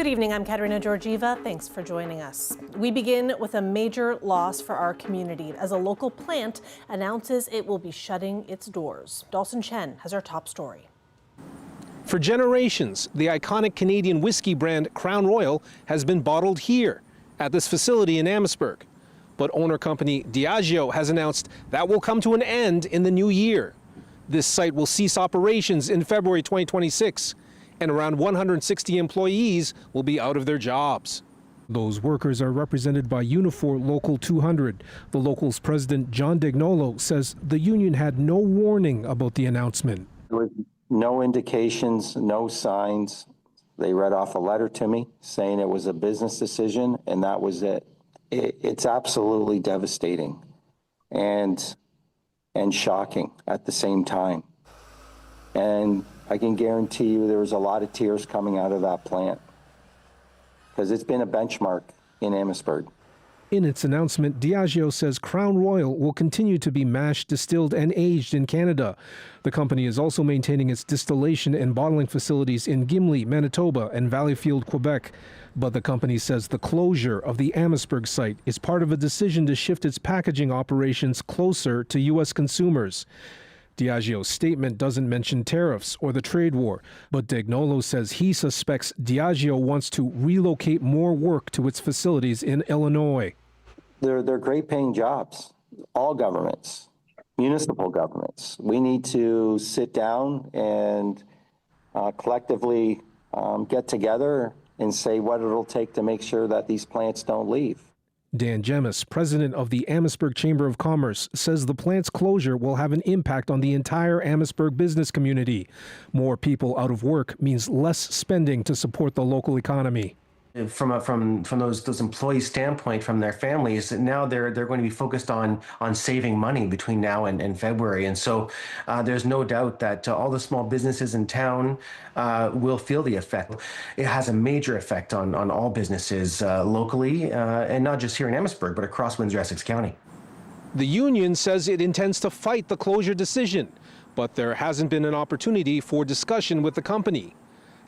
Good evening, I'm Katerina Georgieva. Thanks for joining us. We begin with a major loss for our community as a local plant announces it will be shutting its doors. Dawson Chen has our top story. For generations, the iconic Canadian whiskey brand Crown Royal has been bottled here at this facility in Amherstburg. But owner company Diageo has announced that will come to an end in the new year. This site will cease operations in February 2026, and around 160 employees will be out of their jobs. Those workers are represented by Unifor Local 200. The local's president, John Dignolo, says the union had no warning about the announcement. There was no indications, no signs. They read off a letter to me saying it was a business decision, and that was it. It's absolutely devastating and shocking at the same time. And I can guarantee you there was a lot of tears coming out of that plant because it's been a benchmark in Amherstburg. In its announcement, Diageo says Crown Royal will continue to be mashed, distilled, and aged in Canada. The company is also maintaining its distillation and bottling facilities in Gimli, Manitoba, and Valleyfield, Quebec. But the company says the closure of the Amherstburg site is part of a decision to shift its packaging operations closer to U.S. consumers. Diageo's statement doesn't mention tariffs or the trade war, but Dignolo says he suspects Diageo wants to relocate more work to its facilities in Illinois. They're great paying jobs, all governments, municipal governments. We need to sit down and collectively get together and say what it'll take to make sure that these plants don't leave. Dan Gemis, president of the Amherstburg Chamber of Commerce, says the plant's closure will have an impact on the entire Amherstburg business community. More people out of work means less spending to support the local economy. From those employees' standpoint, from their families, now they're going to be focused on saving money between now and February, and so there's no doubt that all the small businesses in town will feel the effect. It has a major effect on all businesses locally, and not just here in Amherstburg, but across Windsor-Essex County. The union says it intends to fight the closure decision, but there hasn't been an opportunity for discussion with the company.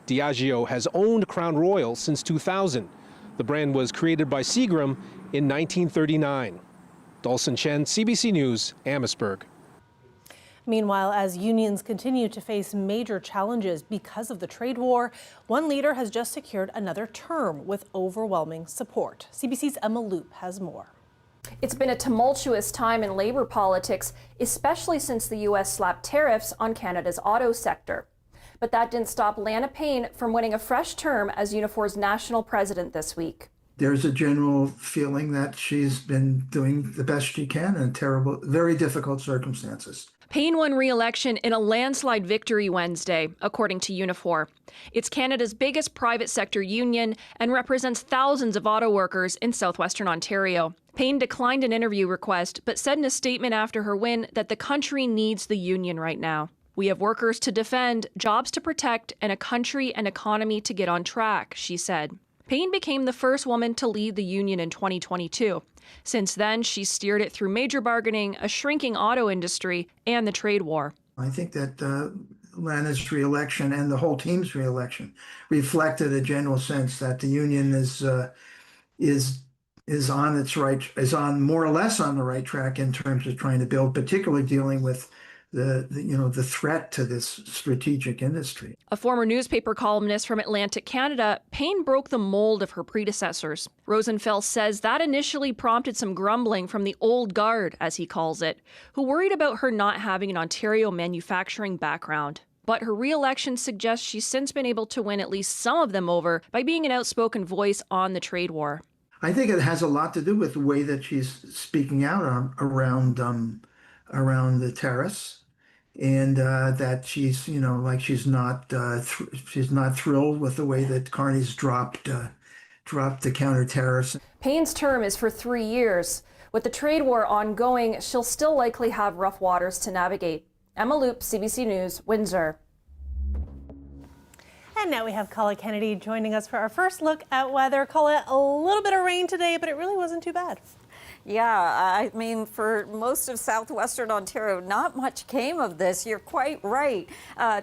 Diageo has owned Crown Royal since 2000. The brand was created by Seagram in 1939. Dawson Chen, CBC News, Amherstburg. Meanwhile, as unions continue to face major challenges because of the trade war, one leader has just secured another term with overwhelming support. CBC's Emma Loop has more. It's been a tumultuous time in labor politics, especially since the U.S. slapped tariffs on Canada's auto sector. But that didn't stop Lana Payne from winning a fresh term as Unifor's national president this week. There's a general feeling that she's been doing the best she can in terrible, very difficult circumstances. Payne won re-election in a landslide victory Wednesday, according to Unifor. It's Canada's biggest private sector union and represents thousands of auto workers in southwestern Ontario. Payne declined an interview request, but said in a statement after her win that the country needs the union right now. We have workers to defend, jobs to protect, and a country and economy to get on track, she said. Payne became the first woman to lead the union in 2022. Since then, she steered it through major bargaining, a shrinking auto industry, and the trade war. I think that Lana's re-election and the whole team's re-election reflected a general sense that the union is on more or less on the right track in terms of trying to build, particularly dealing with the threat to this strategic industry. A former newspaper columnist from Atlantic Canada, Payne broke the mold of her predecessors. Rosenfeld says that initially prompted some grumbling from the old guard, as he calls it, who worried about her not having an Ontario manufacturing background. But her re-election suggests she's since been able to win at least some of them over by being an outspoken voice on the trade war. I think it has a lot to do with the way that she's speaking out around the tariffs, and that she's she's not thrilled with the way that Carney's dropped the counter tariffs. Payne's term is for 3 years. With the trade war ongoing, she'll still likely have rough waters to navigate. Emma Loop, CBC News, Windsor. And now we have Kala Kennedy joining us for our first look at weather. Kala, a little bit of rain today, but it really wasn't too bad. Yeah, I mean, for most of southwestern Ontario, not much came of this. You're quite right.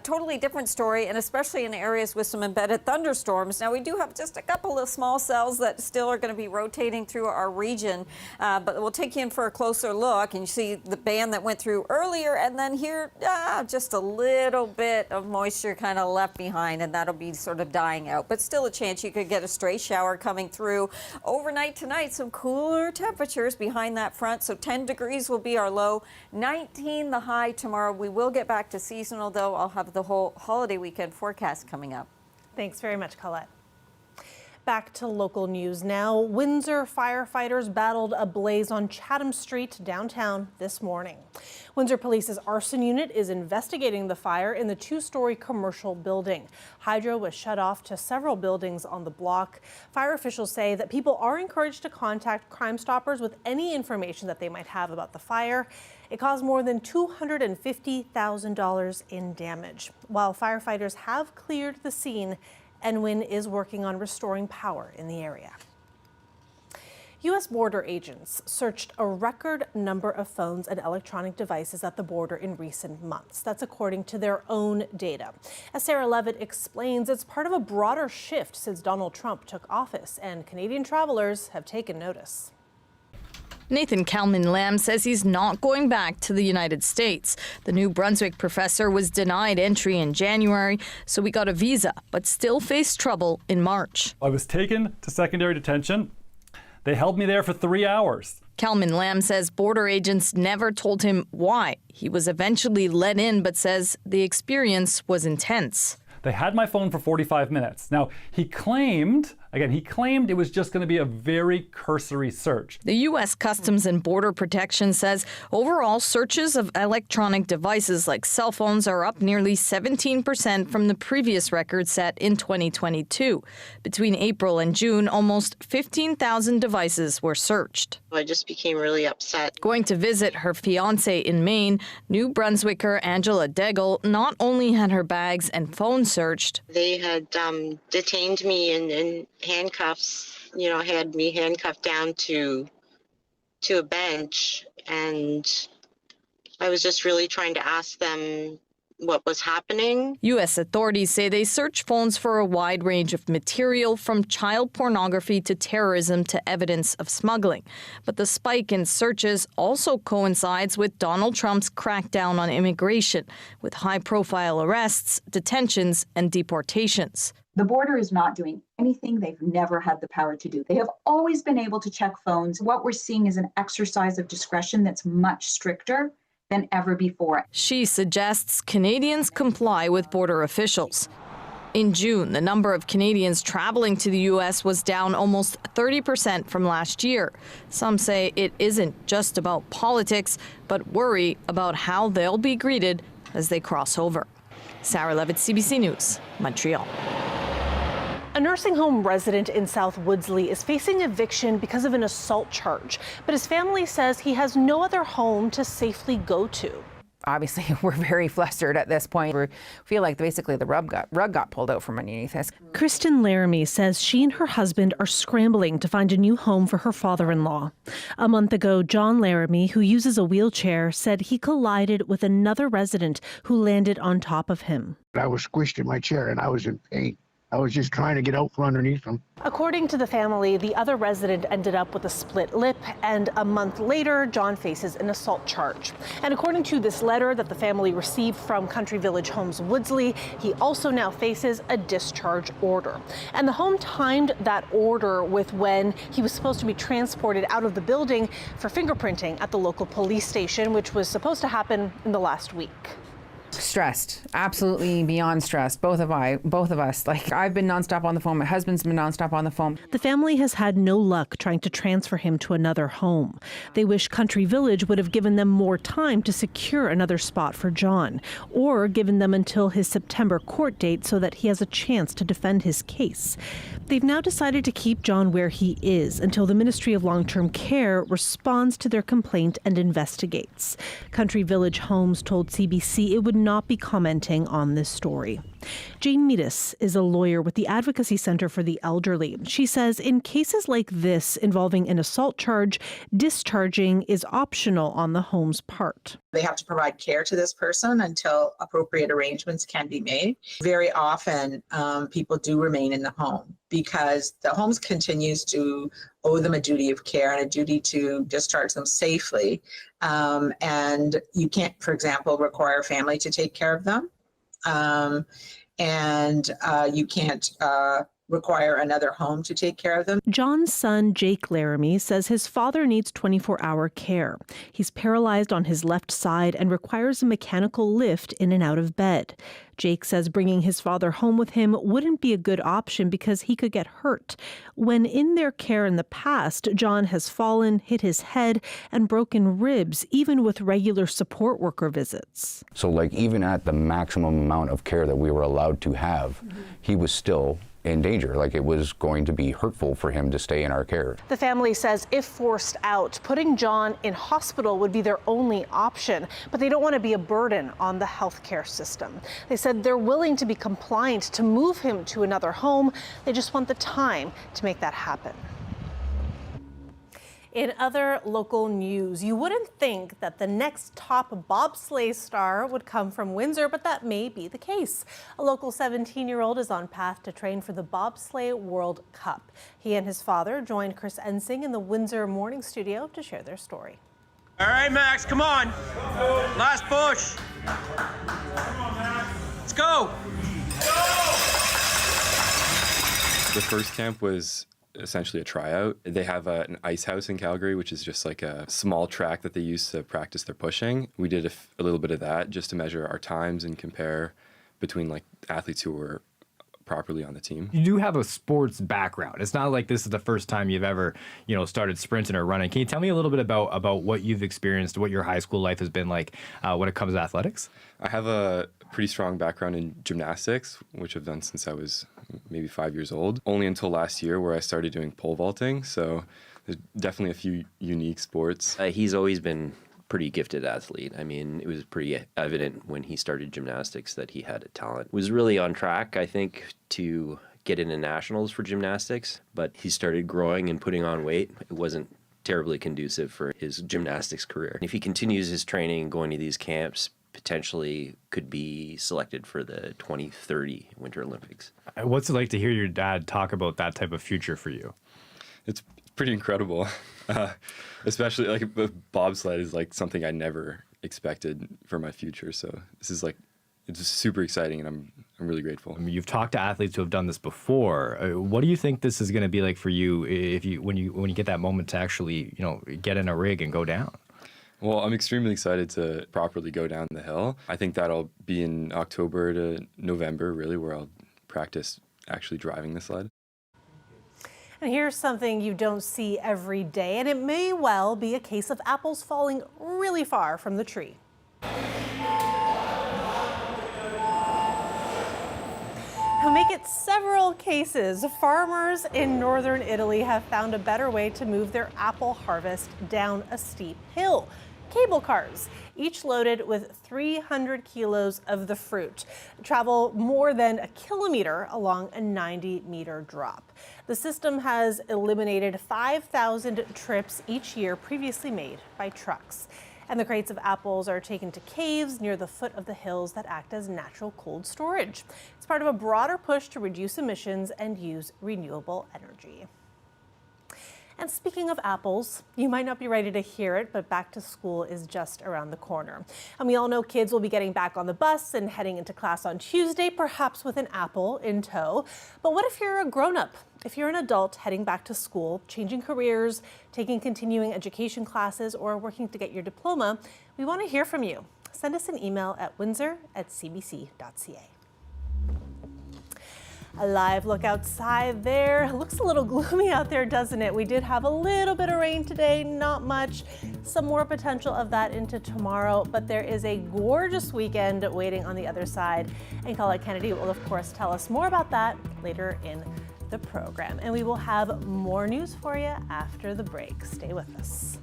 Totally different story, and especially in areas with some embedded thunderstorms. Now, we do have just a couple of small cells that still are going to be rotating through our region, but we'll take you in for a closer look, and you see the band that went through earlier, and then here, just a little bit of moisture kind of left behind, and that'll be sort of dying out. But still a chance you could get a stray shower coming through. Overnight tonight, some cooler temperatures behind that front, so 10 degrees will be our low, 19 the high tomorrow. We will get back to seasonal, though. I'll have the whole holiday weekend forecast coming up. Thanks very much, Colette. Back to local news now. Windsor firefighters battled a blaze on Chatham Street downtown this morning. Windsor Police's arson unit is investigating the fire in the two-story commercial building. Hydro was shut off to several buildings on the block. Fire officials say that people are encouraged to contact Crime Stoppers with any information that they might have about the fire. It caused more than $250,000 in damage. While firefighters have cleared the scene, NWIN is working on restoring power in the area. U.S. border agents searched a record number of phones and electronic devices at the border in recent months. That's according to their own data. As Sarah Levitt explains, it's part of a broader shift since Donald Trump took office, and Canadian travelers have taken notice. Nathan Kalman-Lamb says he's not going back to the United States. The New Brunswick professor was denied entry in January, so he got a visa, but still faced trouble in March. I was taken to secondary detention. They held me there for 3 hours. Kalman-Lamb says border agents never told him why. He was eventually let in, but says the experience was intense. They had my phone for 45 minutes. Now, he claimed it was just going to be a very cursory search. The U.S. Customs and Border Protection says overall searches of electronic devices like cell phones are up nearly 17% from the previous record set in 2022. Between April and June, almost 15,000 devices were searched. I just became really upset. Going to visit her fiancé in Maine, New Brunswicker Angela Degel not only had her bags and phone searched. They had detained me in handcuffs, had me handcuffed down to a bench, and I was just really trying to ask them what was happening. U.S. authorities say they search phones for a wide range of material, from child pornography to terrorism to evidence of smuggling. But the spike in searches also coincides with Donald Trump's crackdown on immigration, with high-profile arrests, detentions, and deportations. The border is not doing anything they've never had the power to do. They have always been able to check phones. What we're seeing is an exercise of discretion that's much stricter than ever before. She suggests Canadians comply with border officials. In June, the number of Canadians traveling to the U.S. was down almost 30% from last year. Some say it isn't just about politics, but worry about how they'll be greeted as they cross over. Sarah Levitt, CBC News, Montreal. A nursing home resident in South Woodsley is facing eviction because of an assault charge, but his family says he has no other home to safely go to. Obviously, we're very flustered at this point. We feel like basically the rug got pulled out from underneath us. Kristen Laramie says she and her husband are scrambling to find a new home for her father-in-law. A month ago, John Laramie, who uses a wheelchair, said he collided with another resident who landed on top of him. I was squished in my chair and I was in pain. I was just trying to get out from underneath them. According to the family, the other resident ended up with a split lip, and a month later, John faces an assault charge. And according to this letter that the family received from Country Village Homes Woodsley, he also now faces a discharge order. And the home timed that order with when he was supposed to be transported out of the building for fingerprinting at the local police station, which was supposed to happen in the last week. Stressed, absolutely beyond stressed. Both of us. Like, I've been nonstop on the phone. My husband's been nonstop on the phone. The family has had no luck trying to transfer him to another home. They wish Country Village would have given them more time to secure another spot for John, or given them until his September court date so that he has a chance to defend his case. They've now decided to keep John where he is until the Ministry of Long-Term Care responds to their complaint and investigates. Country Village Homes told CBC it would not be commenting on this story. Jane Meadis is a lawyer with the Advocacy Center for the Elderly. She says in cases like this involving an assault charge, discharging is optional on the home's part. They have to provide care to this person until appropriate arrangements can be made. Very often, people do remain in the home because the home continues to owe them a duty of care and a duty to discharge them safely. And you can't, for example, require a family to take care of them. And you can't require another home to take care of them. John's son, Jake Laramie, says his father needs 24-hour care. He's paralyzed on his left side and requires a mechanical lift in and out of bed. Jake says bringing his father home with him wouldn't be a good option because he could get hurt. When in their care in the past, John has fallen, hit his head, and broken ribs, even with regular support worker visits. So like even at the maximum amount of care that we were allowed to have, he was still in danger. Like it was going to be hurtful for him to stay in our care. The family says if forced out, putting John in hospital would be their only option, but they don't want to be a burden on the healthcare system. They said they're willing to be compliant to move him to another home. They just want the time to make that happen. In other local news, you wouldn't think that the next top bobsleigh star would come from Windsor, but that may be the case. A local 17-year-old is on path to train for the Bobsleigh World Cup. He and his father joined Chris Ensing in the Windsor Morning Studio to share their story. All right, Max, come on. Last push. Let's go. The first camp was essentially a tryout. They have an ice house in Calgary, which is just like a small track that they use to practice their pushing. We did a little bit of that just to measure our times and compare between like athletes who were properly on the team. You do have a sports background. It's not like this is the first time you've ever, started sprinting or running. Can you tell me a little bit about what you've experienced, what your high school life has been like when it comes to athletics? I have a pretty strong background in gymnastics, which I've done since I was maybe 5 years old. Only until last year where I started doing pole vaulting. So there's definitely a few unique sports. He's always been pretty gifted athlete. I mean, it was pretty evident when he started gymnastics that he had a talent. Was really on track, I think, to get into nationals for gymnastics, but he started growing and putting on weight. It wasn't terribly conducive for his gymnastics career. If he continues his training, going to these camps, potentially could be selected for the 2030 Winter Olympics. What's it like to hear your dad talk about that type of future for you? It's pretty incredible. Especially like bobsled is like something I never expected for my future. So this is like, it's just super exciting and I'm really grateful. I mean, you've talked to athletes who have done this before. What do you think this is going to be like for you when you get that moment to actually, get in a rig and go down? Well, I'm extremely excited to properly go down the hill. I think that'll be in October to November, really, where I'll practice actually driving the sled. And here's something you don't see every day, and it may well be a case of apples falling really far from the tree. To make it several cases, farmers in northern Italy have found a better way to move their apple harvest down a steep hill. Cable cars, each loaded with 300 kilos of the fruit, travel more than a kilometer along a 90-meter drop. The system has eliminated 5,000 trips each year previously made by trucks. And the crates of apples are taken to caves near the foot of the hills that act as natural cold storage. It's part of a broader push to reduce emissions and use renewable energy. And speaking of apples, you might not be ready to hear it, but back to school is just around the corner. And we all know kids will be getting back on the bus and heading into class on Tuesday, perhaps with an apple in tow. But what if you're a grown-up? If you're an adult heading back to school, changing careers, taking continuing education classes, or working to get your diploma, we want to hear from you. Send us an email at windsor@cbc.ca. A live look outside there. It looks a little gloomy out there, doesn't it? We did have a little bit of rain today, not much. Some more potential of that into tomorrow, but there is a gorgeous weekend waiting on the other side. And Colette Kennedy will, of course, tell us more about that later in the program. And we will have more news for you after the break. Stay with us.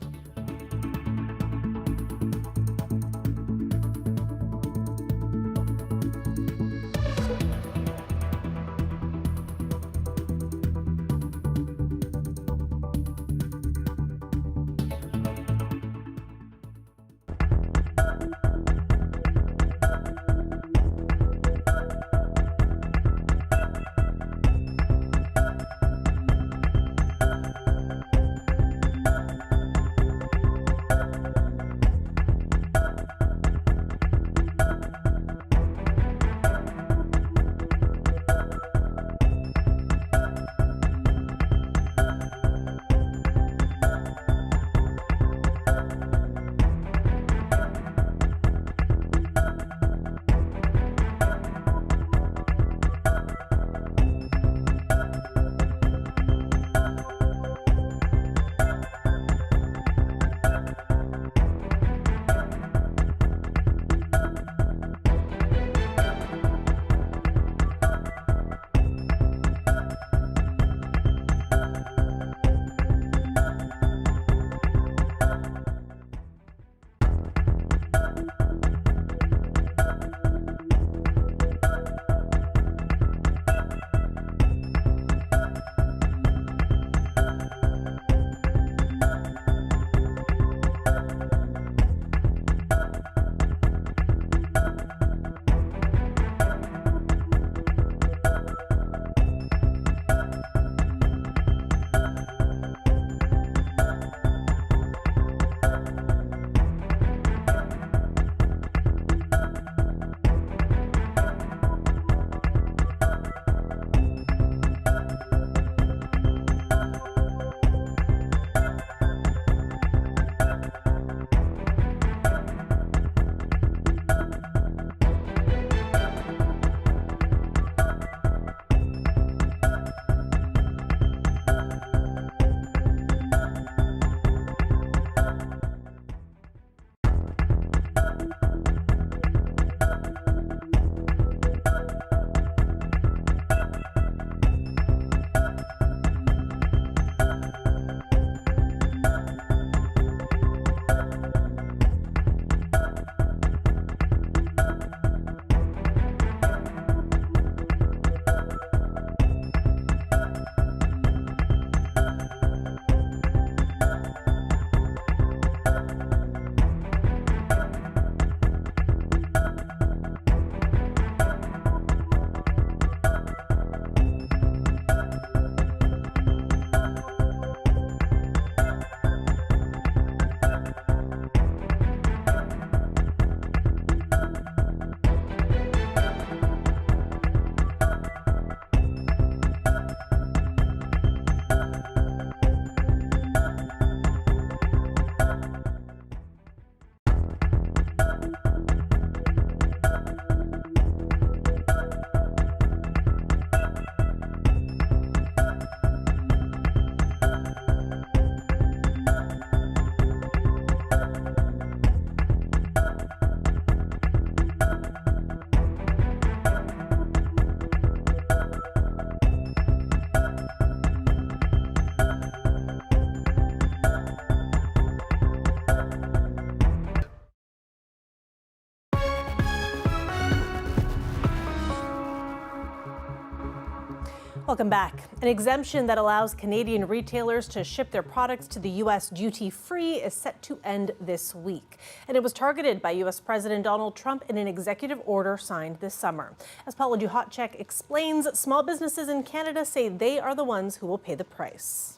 Welcome back. An exemption that allows Canadian retailers to ship their products to the U.S. duty-free is set to end this week. And it was targeted by U.S. President Donald Trump in an executive order signed this summer. As Paula Duhotchek explains, small businesses in Canada say they are the ones who will pay the price.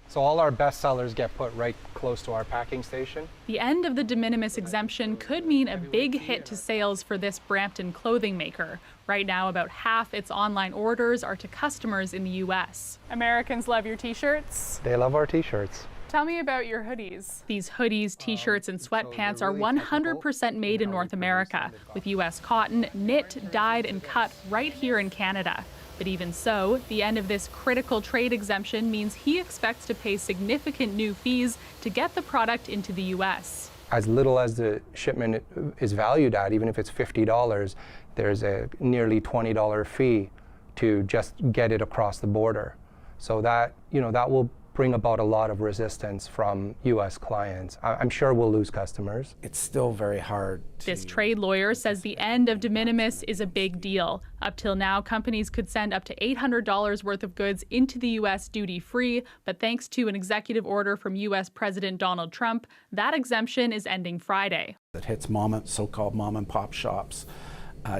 So all our best sellers get put right close to our packing station. The end of the de minimis exemption could mean a big hit to sales for this Brampton clothing maker. Right now, about half its online orders are to customers in the U.S. Americans love your t-shirts. They love our t-shirts. Tell me about your hoodies. These hoodies, t-shirts, and sweatpants are 100% made in North America, with U.S. cotton knit, dyed, and cut right here in Canada. But even so, the end of this critical trade exemption means he expects to pay significant new fees to get the product into the U.S. As little as the shipment is valued at, even if it's $50, there's a nearly $20 fee to just get it across the border. So that, that will bring about a lot of resistance from U.S. clients. I'm sure we'll lose customers. It's still very hard. This trade lawyer says the end of de minimis is a big deal. Up till now, companies could send up to $800 worth of goods into the U.S. duty-free, but thanks to an executive order from U.S. President Donald Trump, that exemption is ending Friday. It hits so-called mom and pop shops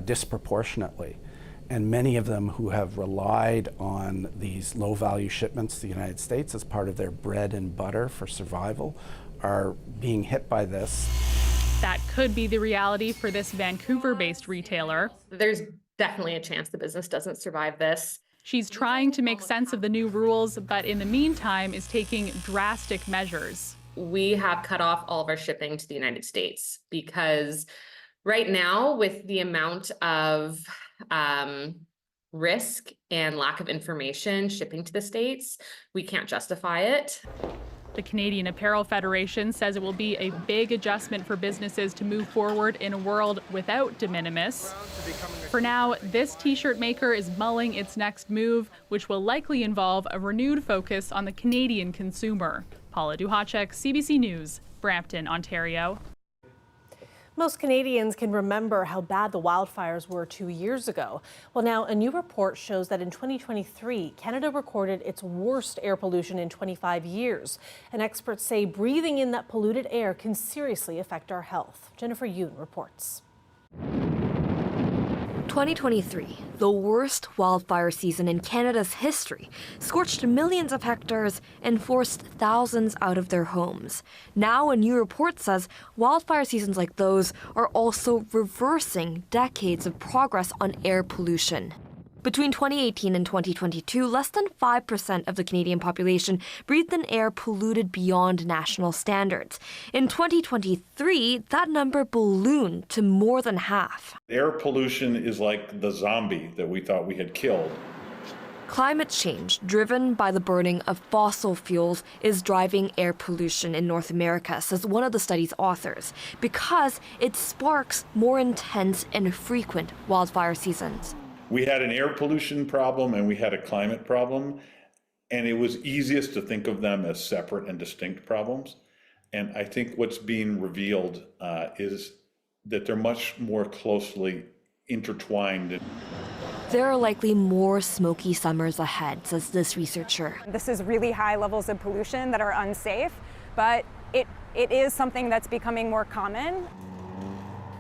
disproportionately. And many of them who have relied on these low-value shipments to the United States as part of their bread and butter for survival are being hit by this. That could be the reality for this Vancouver-based retailer. There's definitely a chance the business doesn't survive this. She's trying to make sense of the new rules, but in the meantime is taking drastic measures. We have cut off all of our shipping to the United States because right now, with the amount of risk and lack of information shipping to the States, we can't justify it. The Canadian Apparel Federation says it will be a big adjustment for businesses to move forward in a world without de minimis. For now, this t-shirt maker is mulling its next move, which will likely involve a renewed focus on the Canadian consumer. Paula Duhotchek, CBC News, Brampton, Ontario. Most Canadians can remember how bad the wildfires were 2 years ago. Well, now a new report shows that in 2023, Canada recorded its worst air pollution in 25 years. And experts say breathing in that polluted air can seriously affect our health. Jennifer Yoon reports. 2023, the worst wildfire season in Canada's history, scorched millions of hectares and forced thousands out of their homes. Now, a new report says wildfire seasons like those are also reversing decades of progress on air pollution. Between 2018 and 2022, less than 5% of the Canadian population breathed in air polluted beyond national standards. In 2023, that number ballooned to more than half. Air pollution is like the zombie that we thought we had killed. Climate change, driven by the burning of fossil fuels, is driving air pollution in North America, says one of the study's authors, because it sparks more intense and frequent wildfire seasons. We had an air pollution problem and we had a climate problem, and it was easiest to think of them as separate and distinct problems. And I think what's being revealed is that they're much more closely intertwined. There are likely more smoky summers ahead, says this researcher. This is really high levels of pollution that are unsafe, but it is something that's becoming more common.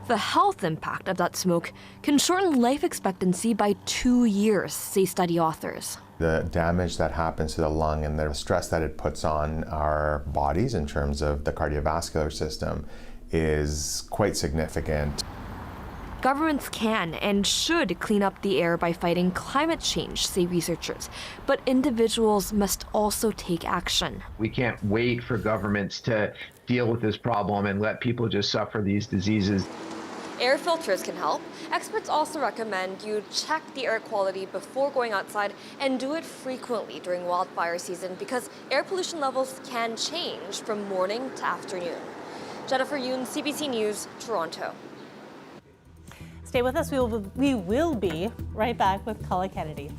The health impact of that smoke can shorten life expectancy by 2 years, say study authors. The damage that happens to the lung and the stress that it puts on our bodies in terms of the cardiovascular system is quite significant. Governments can and should clean up the air by fighting climate change, say researchers. But individuals must also take action. We can't wait for governments to deal with this problem and let people just suffer these diseases. Air filters can help. Experts also recommend you check the air quality before going outside and do it frequently during wildfire season because air pollution levels can change from morning to afternoon. Jennifer Yoon, CBC News, Toronto. Stay with us. We will be right back with Paula Kennedy.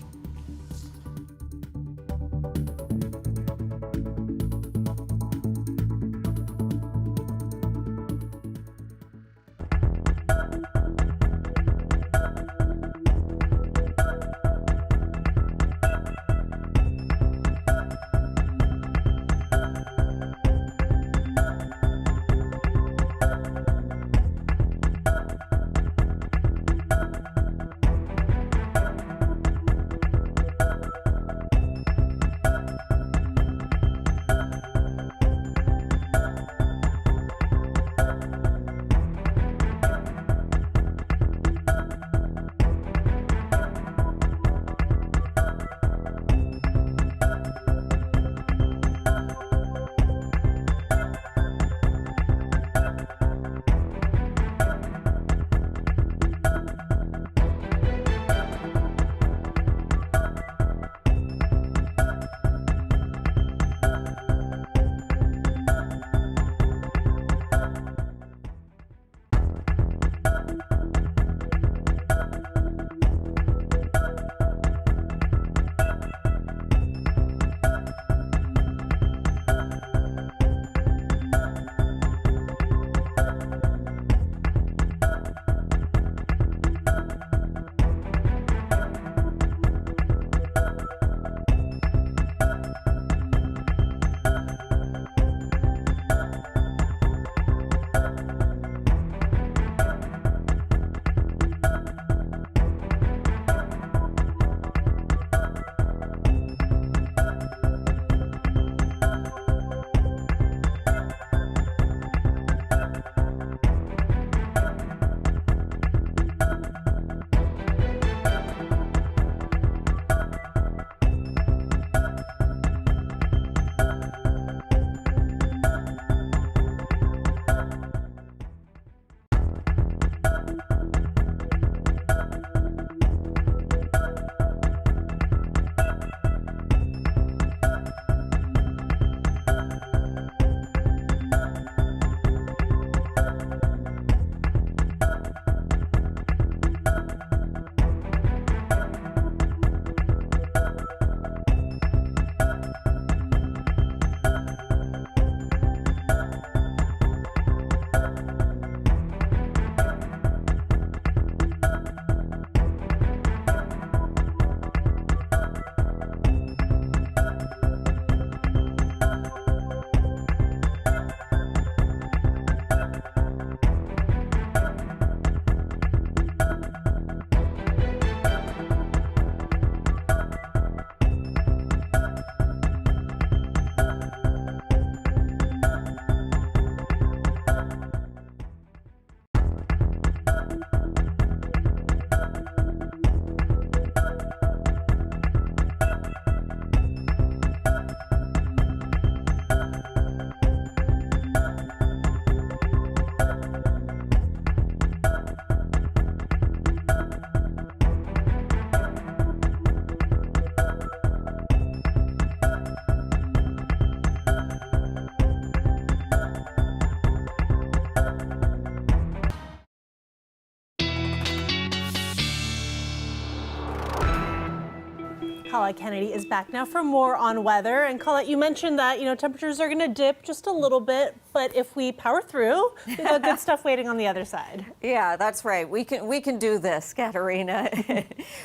Colette Kennedy is back now for more on weather. And Colette, you mentioned that, temperatures are going to dip just a little bit, but if we power through, we've got good stuff waiting on the other side. Yeah, that's right. We can do this, Katerina.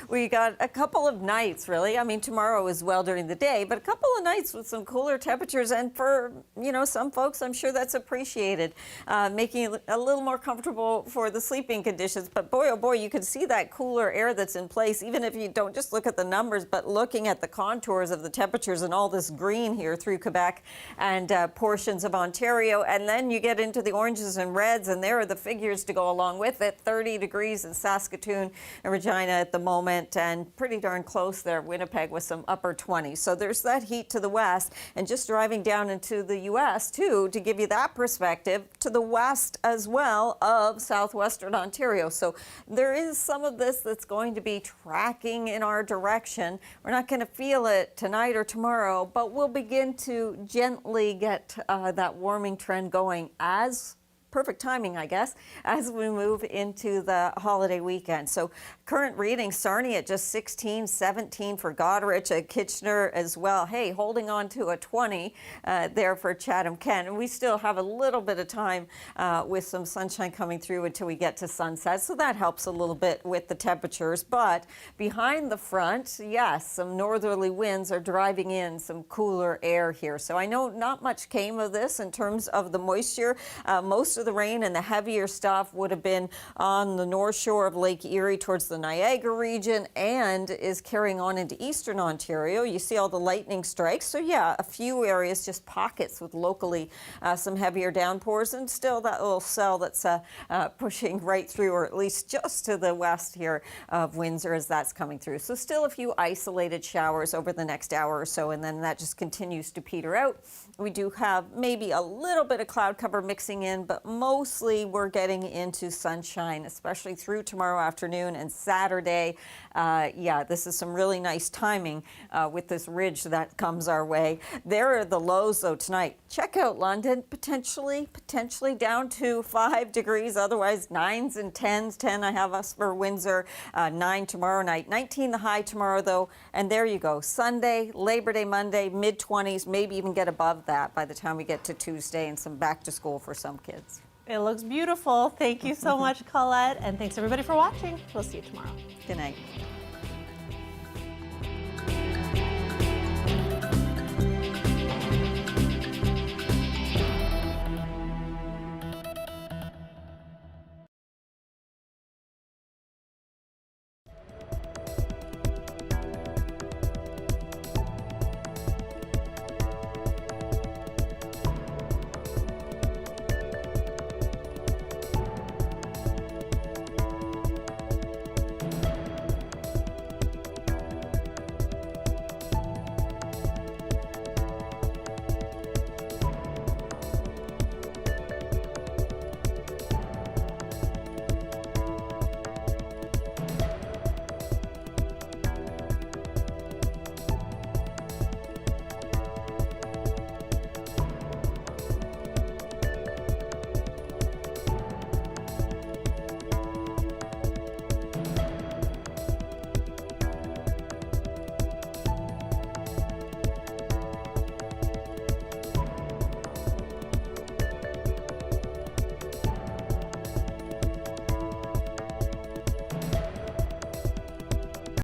We got a couple of nights, really. I mean, tomorrow as well during the day, but a couple of nights with some cooler temperatures. And for, some folks, I'm sure that's appreciated, making it a little more comfortable for the sleeping conditions. But boy, oh boy, you can see that cooler air that's in place, even if you don't just look at the numbers, but looking at the contours of the temperatures and all this green here through Quebec and portions of Ontario. And then you get into the oranges and reds, and there are the figures to go along with it. 30 degrees in Saskatoon and Regina at the moment, and pretty darn close there, Winnipeg, with some upper 20s. So there's that heat to the west, and just driving down into the U.S. too, to give you that perspective, to the west as well of southwestern Ontario. So there is some of this that's going to be tracking in our direction. We're not going to feel it tonight or tomorrow, but we'll begin to gently get that warming trend going as perfect timing, I guess, as we move into the holiday weekend. So current reading, Sarnia at just 16, 17 for Goderich, Kitchener as well. Hey, holding on to a 20 there for Chatham-Kent. And we still have a little bit of time with some sunshine coming through until we get to sunset. So that helps a little bit with the temperatures. But behind the front, yes, some northerly winds are driving in some cooler air here. So I know not much came of this in terms of the moisture. Most of the rain and the heavier stuff would have been on the north shore of Lake Erie towards the Niagara region and is carrying on into eastern Ontario. You see all the lightning strikes. So yeah, a few areas, just pockets with locally some heavier downpours, and still that little cell that's pushing right through, or at least just to the west here of Windsor as that's coming through. So still a few isolated showers over the next hour or so, and then that just continues to peter out. We do have maybe a little bit of cloud cover mixing in, but mostly we're getting into sunshine, especially through tomorrow afternoon and Saturday. Yeah, this is some really nice timing with this ridge that comes our way. There are the lows, though, tonight. Check out London, potentially down to 5 degrees, otherwise 9s and 10s. 10 I have us for Windsor, 9 tomorrow night. 19 the high tomorrow, though, and there you go. Sunday, Labor Day Monday, mid-20s, maybe even get above that by the time we get to Tuesday, and some back to school for some kids. It looks beautiful. Thank you so much, Colette, and thanks everybody for watching. We'll see you tomorrow. Good night.